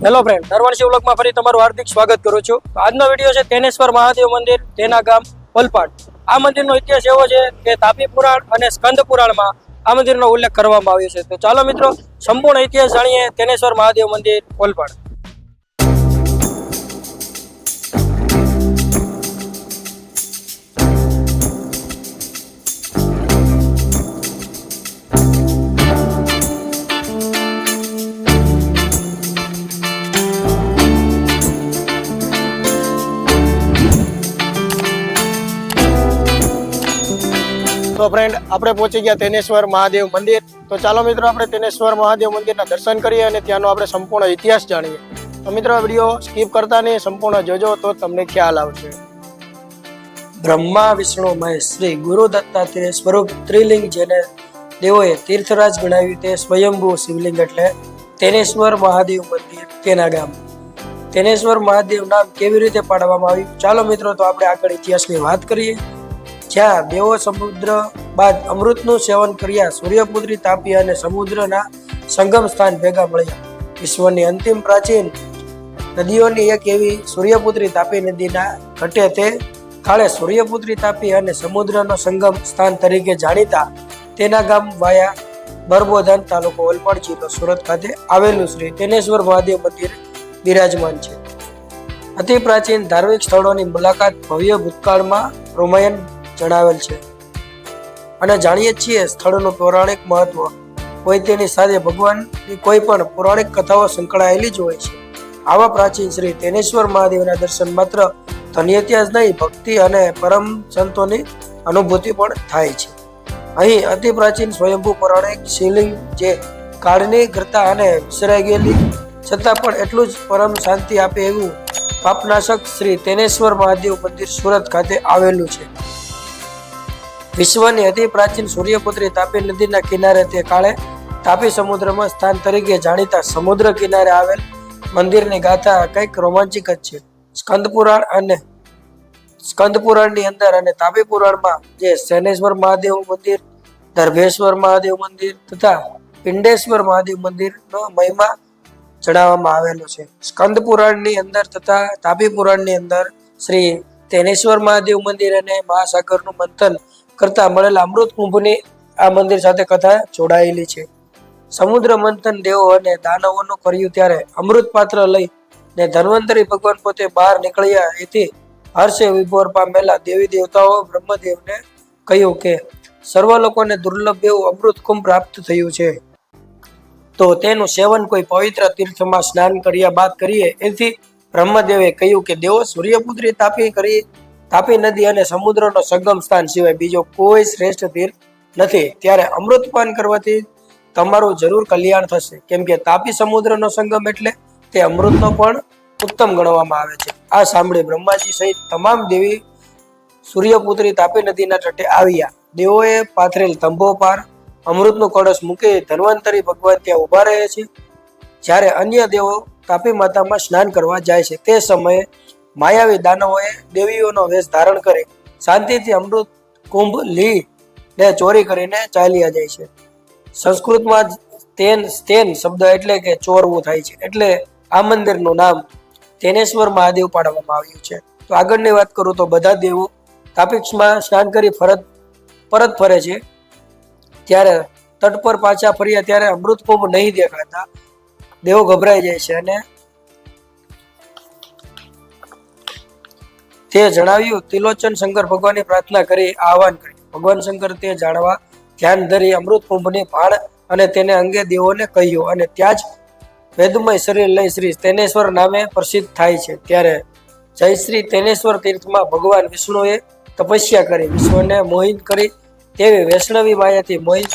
Hello friend, નરવણસિંહ વ્લોગમાં ફરી તમારું હાર્દિક સ્વાગત કરું છું. આજનો વિડીયો છે તેનેશ્વર મહાદેવ મંદિર, તેના ગામ ઓલપાડ. આ મંદિરનો ઇતિહાસ એવો છે કે તાપી પુરાણ અને સ્કંદ પુરાણમાં આ મંદિરનો ઉલ્લેખ કરવામાં આવ્યો છે. તો ચાલો મિત્રો, સંપૂર્ણ ઇતિહાસ જાણીએ તેનેશ્વર મહાદેવ મંદિર ઓલપાડ. તો ફ્રેન્ડ, આપણે પહોંચી ગયા તેનેશ્વર મહાદેવ મંદિર. તો ચાલો મિત્રો, આપણે તેનેશ્વર મહાદેવ મંદિરના દર્શન કરીએ અને ત્યાંનો આપણે સંપૂર્ણ ઇતિહાસ જાણીએ. તો મિત્રો, વિડીયો સ્કીપ કરતા નહીં, સંપૂર્ણ જોજો તો તમને ખ્યાલ આવશે. બ્રહ્મા વિષ્ણુ મહેશ શ્રી ગુરુ દત્તાત્રેય સ્વરૂપ ત્રિલિંગ, જેને દેવોએ તીર્થરાજ ગણાવ્યું તે સ્વયંભૂ શિવલિંગ એટલે તેનેશ્વર મહાદેવ મંદિર, તેના ગામ. તેનેશ્વર મહાદેવ નામ કેવી રીતે પાડવામાં આવ્યું? ચાલો મિત્રો, તો આપણે આગળ ઇતિહાસની વાત કરીએ. જ્યાં દેવો સમુદ્ર બાદ અમૃતનું સેવન કર્યા, સૂર્યપુત્રી તાપી અને સમુદ્રના સંગમ સ્થાન ભેગા મળ્યા. વિશ્વની અંતિમ પ્રાચીન નદીઓની એક એવી સૂર્યપુત્રી તાપી નદીના ઘટે તે કાળે સૂર્યપુત્રી તાપી અને સમુદ્રનો સંગમ સ્થાન તરીકે જાણીતા તેના ગામ વાયા બરબોધન, તાલુકો ઓલપાડ, જિલ્લો સુરત ખાતે આવેલું શ્રી તેનેશ્વર મહાદેવ મંદિર બિરાજમાન છે. અતિ પ્રાચીન ધાર્મિક સ્થળોની મુલાકાત ભવ્ય ભૂતકાળમાં રોમાયણ જણાવેલ છે અને જાણીએ છીએ સ્થળનું પૌરાણિક મહત્વ હોય તેની સાથે ભગવાનની કોઈ પણ પૌરાણિક કથાઓ સંકળાયેલી જ હોય છે. આવા પ્રાચીન શ્રી તેનેશ્વર મહાદેવના દર્શન માત્ર ધન્યતા જ નહીં, ભક્તિ અને પરમ સંતોની અનુભૂતિ પણ થાય છે. અહીં અતિ પ્રાચીન સ્વયંભૂ પૌરાણિક શિવલિંગ, જે કાળની કરતા અને વિસરાઈ ગયેલી છતાં પણ એટલું જ પરમ શાંતિ આપે એવું પાપનાશક શ્રી તેનેશ્વર મહાદેવ મંદિર સુરત ખાતે આવેલું છે. વિશ્વની અતિ પ્રાચીન સૂર્યપુત્રી તાપી નદીના કિનારે તે કાળે તાપી સમુદ્રમાં સ્થાન તરીકે જાણીતા સમુદ્ર કિનારે આવેલ મંદિરની ગાથા કંઈક રોમાંચિક જ છે. સ્કંદ પુરાણની અંદર અને તાપી પુરાણમાં જે શનેશ્વર મહાદેવ મંદિર, દર્ભેશ્વર મહાદેવ મંદિર તથા પિંડેશ્વર મહાદેવ મંદિરનો મહિમા જણાવવામાં આવેલો છે. સ્કંદ પુરાણની અંદર તથા તાપી પુરાણની અંદર શ્રી તેનેશ્વર મહાદેવ મંદિર અને મહાસાગરનું મંથન કરતા મળેલા અમૃત કુંભની આ મંદિર સાથે કથા જોડાયેલી છે. સમુદ્ર મંથન દેવો અને દાનવોનું કર્યું ત્યારે અમૃત પાત્ર લઈ ને ધન્વંતરી ભગવાન પોતે બહાર નીકળ્યા. એથી હર્ષે વિભોર પામેલા દેવી દેવતાઓ બ્રહ્મદેવને કહ્યું કે સર્વ લોકોને દુર્લભ એવું અમૃત કુંભ પ્રાપ્ત થયું છે, તો તેનું સેવન કોઈ પવિત્ર તીર્થમાં સ્નાન કર્યા બાદ કરીએ. એથી બ્રહ્મદેવે કહ્યું કે દેવો સૂર્યપુત્રી તાપી નદી અને સમુદ્રનો સંગમ સ્થાન સિવાય બીજો કોઈ શ્રેષ્ઠ તીર્થ નથી. ત્યારે અમૃતપાન કરવાથી તમારું જરૂર કલ્યાણ થશે, કેમ કે તાપી સમુદ્રનો સંગમ એટલે તે અમૃતનો પણ ઉત્તમ ગણવામાં આવે છે. આ સાંભળી બ્રહ્માજી સહિત તમામ દેવી સૂર્યપુત્રી તાપી નદીના તટે આવ્યા. દેવોએ પાથરેલ તંબો પાર અમૃતનું કળશ મૂકી ધન્વંતરી ભગવાન ત્યાં ઉભા રહે છે. જ્યારે અન્ય દેવો તાપી માતામાં સ્નાન કરવા જાય છે, તે સમયે માયાવી દાનવોએ દેવીઓનો વેશ ધારણ કરી શાંતિથી અમૃત કુંભ લી ને ચોરી કરીને ચાલ્યા જાય છે. સંસ્કૃતમાં સ્તેન શબ્દ એટલે કે ચોરવું થાય છે, એટલે આ મંદિરનું નામ તેનેશ્વર મહાદેવ પાડવામાં આવ્યું છે. તો આગળની વાત કરું તો બધા દેવો તાપીમાં સ્નાન કરી પરત ફરે છે. ત્યારે તટ પર પાછા ફર્યા ત્યારે અમૃત કુંભ નહીં દેખાતા દેવો ગભરાઈ જાય છે અને તે જણાવ્યું ત્રિલોચન શંકર ભગવાનની પ્રાર્થના કરી આહવાન કર્યું. ભગવાન શંકર તે જાણવા ધ્યાન ધરી અમૃત કુંભની ભાળ અને તેને અંગે દેવોને કહ્યું અને ત્યાં જ વેદમય શરીર લઈ શ્રી તેનેશ્વર નામે પ્રસિદ્ધ થાય છે. ત્યારે જય શ્રી તેનેશ્વર તીર્થમાં ભગવાન વિષ્ણુએ તપસ્યા કરી વિશ્વને મોહિત કરી તેવી વૈષ્ણવી માયાથી મોહિત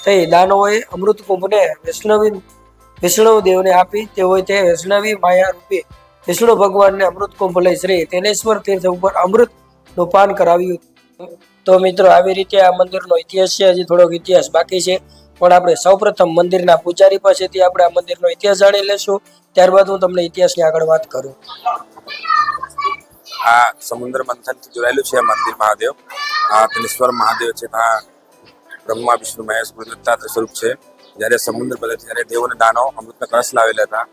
થઈ દાનવોએ અમૃત કુંભને વિષ્ણુ દેવને આપી. તેઓએ તે વૈષ્ણવી માયા રૂપી વિષ્ણુ ભગવાનને અમૃત કુંભ લઈ શ્રી તેનેશ્વર તીર્થ ઉપર અમૃતનું પાન કરાવ્યું. તો મિત્રો, આવી રીતે આ મંદિરનો ઇતિહાસ છે. હજી થોડોક ઇતિહાસ બાકી છે, પણ આપણે સૌપ્રથમ મંદિરના પૂજારી પાસેથી આપણે આ મંદિરનો ઇતિહાસ જાણી લેશું. ત્યારબાદ હું તમને ઇતિહાસની આગળ વાત કરું. આ સમુદ્ર મંથનથી જોડાયેલું છે મંદિર મહાદેવ. આ તેનેશ્વર મહાદેવ છે, ત્યાં બ્રહ્મા વિષ્ણુ મહેશ ગુરુ દત્તાત્રેય સ્વરૂપ છે. જ્યારે સમુદ્ર બદલ ત્યારે દેવો અને દાનવ અમૃતના કળશ લાવેલા હતા.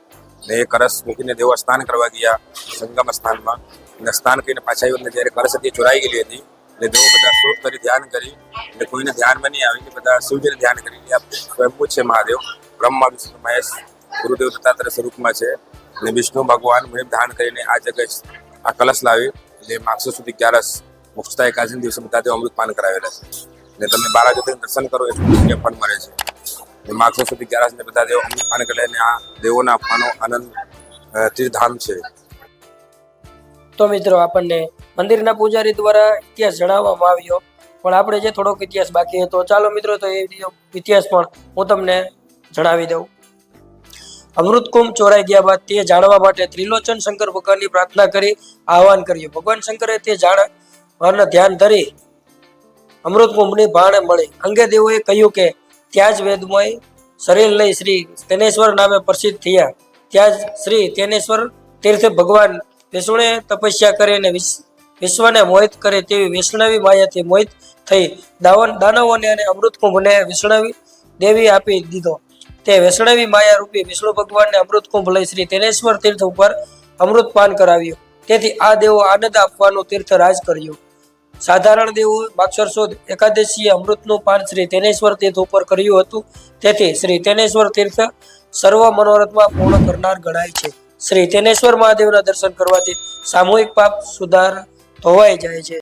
ને એ કળશ મૂકીને દેવો સ્નાન કરવા ગયા સંગમ સ્થાનમાં, અને સ્નાન કરીને પાછા આવ્યો. ત્યારે કળશ હતી ચોરાઈ ગયેલી હતી. એટલે દેવો બધા શોધ કરી ધ્યાન કરી, એટલે કોઈને ધ્યાનમાં નહીં આવી, બધા શિવજીને ધ્યાન કરી. આ સ્વયંભૂ છે મહાદેવ, બ્રહ્મા વિષ્ણુ મહેશ ગુરુદેવ દત્તાત્રેય સ્વરૂપમાં છે. અને વિષ્ણુ ભગવાન મહેમ ધારણ કરીને આ જગ્યાએ આ કલશ લાવી, એટલે માગસો સુધી 11 મુક્તતા એકાદશી દિવસે બધા દેવ અમૃતપાન કરાવેલા છે. ને તમે 12 જ્યોતિર્લિંગ દર્શન કરો એટલું પુણ્ય ફળ મળે છે. ને માગસો સુધી 11 ને બધા દેવ અમૃતપાન કરે, અને આ દેવોના આપવાનો આનંદ તીર્થધામ છે. તો મિત્રો આપણને મંદિરના પૂજારી દ્વારા ઇતિહાસ જણાવવામાં આવ્યો, પણ આપણે જે થોડોક ઇતિહાસ બાકી હતો, ચાલો મિત્રો તો એ ઇતિહાસ પણ હું તમને જણાવી દઉં. અમૃતકુંભ ચોરાઈ ગયા બાદ તે જાણવા માટે ત્રિલોચન શંકર ભગવાનની પ્રાર્થના કરી આહવાન કર્યું. ભગવાન શંકરે તે જાણવાના ધ્યાન ધરી અમૃતકુંભની ભાણ મળી. અંગે દેવોએ કહ્યું કે ત્યાં જ વેદમય શરીર લઈ શ્રી તેનેશ્વર નામે પ્રસિદ્ધ થયા. ત્યાં જ શ્રી તેનેશ્વર તીર્થે ભગવાન વિષ્ણુએ તપસ્યા કરીને વિશ્વને મોહિત કરે તેવી વૈષ્ણવી માયાથી મોહિત થઈ દાનવોને અને અમૃતકુંભને વૈષ્ણવી દેવી આપી દીધો. તે વૈષ્ણવી માયા રૂપી વિષ્ણુ ભગવાનને અમૃતકુંભ લઈ શ્રી તેનેશ્વર તીર્થ ઉપર અમૃતપાન કરાવ્યું. તેથી આ દેવો આનંદ આપવાનું તીર્થ રાજ કર્યું. સાધારણ દેવો માગસર સુદ એકાદશીએ અમૃતનું પાન શ્રી તેનેશ્વર તીર્થ ઉપર કર્યું હતું. તેથી શ્રી તેનેશ્વર તીર્થ સર્વ મનોરથમાં પૂર્ણ કરનાર ગણાય છે. શ્રી તેનેશ્વર મહાદેવના દર્શન કરવાથી સામૂહિક પાપ સુધાર ધોવાઈ જાય છે.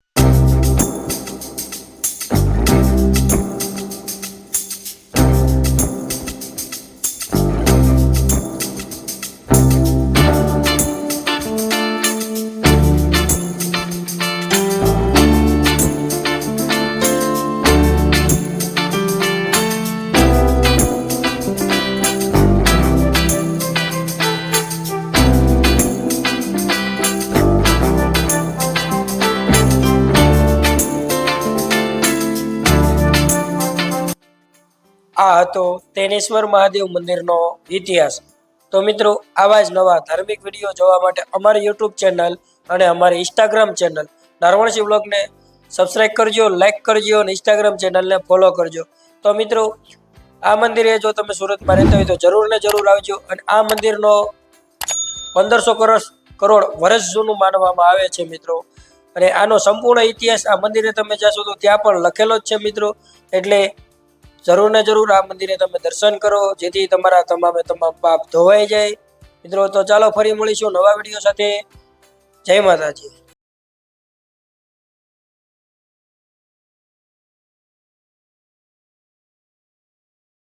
આ હતો તેનેશ્વર મહાદેવ મંદિરનો ઇતિહાસ. તો મિત્રો આવા જ નવા ધાર્મિક વિડીયો જોવા માટે અમારી યુટ્યુબ ચેનલ અને અમારી ઇન્સ્ટાગ્રામ ચેનલ નારવણસિંહ બ્લોગને સબસ્ક્રાઈબ કરજો, લાઈક કરજો અને ઇન્સ્ટાગ્રામ ચેનલને ફોલો કરજો. તો મિત્રો આ મંદિરે જો તમે સુરતમાં રહેતા હોય તો જરૂર ને જરૂર આવજો. અને આ મંદિરનો 1500 કરોડ વર્ષ જૂનું માનવામાં આવે છે મિત્રો. અને આનો સંપૂર્ણ ઇતિહાસ આ મંદિરે તમે જશો તો ત્યાં પણ લખેલો જ છે મિત્રો. એટલે જરૂર ને જરૂર આ મંદિરે તમે દર્શન કરો, જેથી તમારા તમામ પાપ ધોવાઈ જાય મિત્રો. તો ચાલો ફરી મળીશું નવા વિડીયો સાથે. જય માતાજી.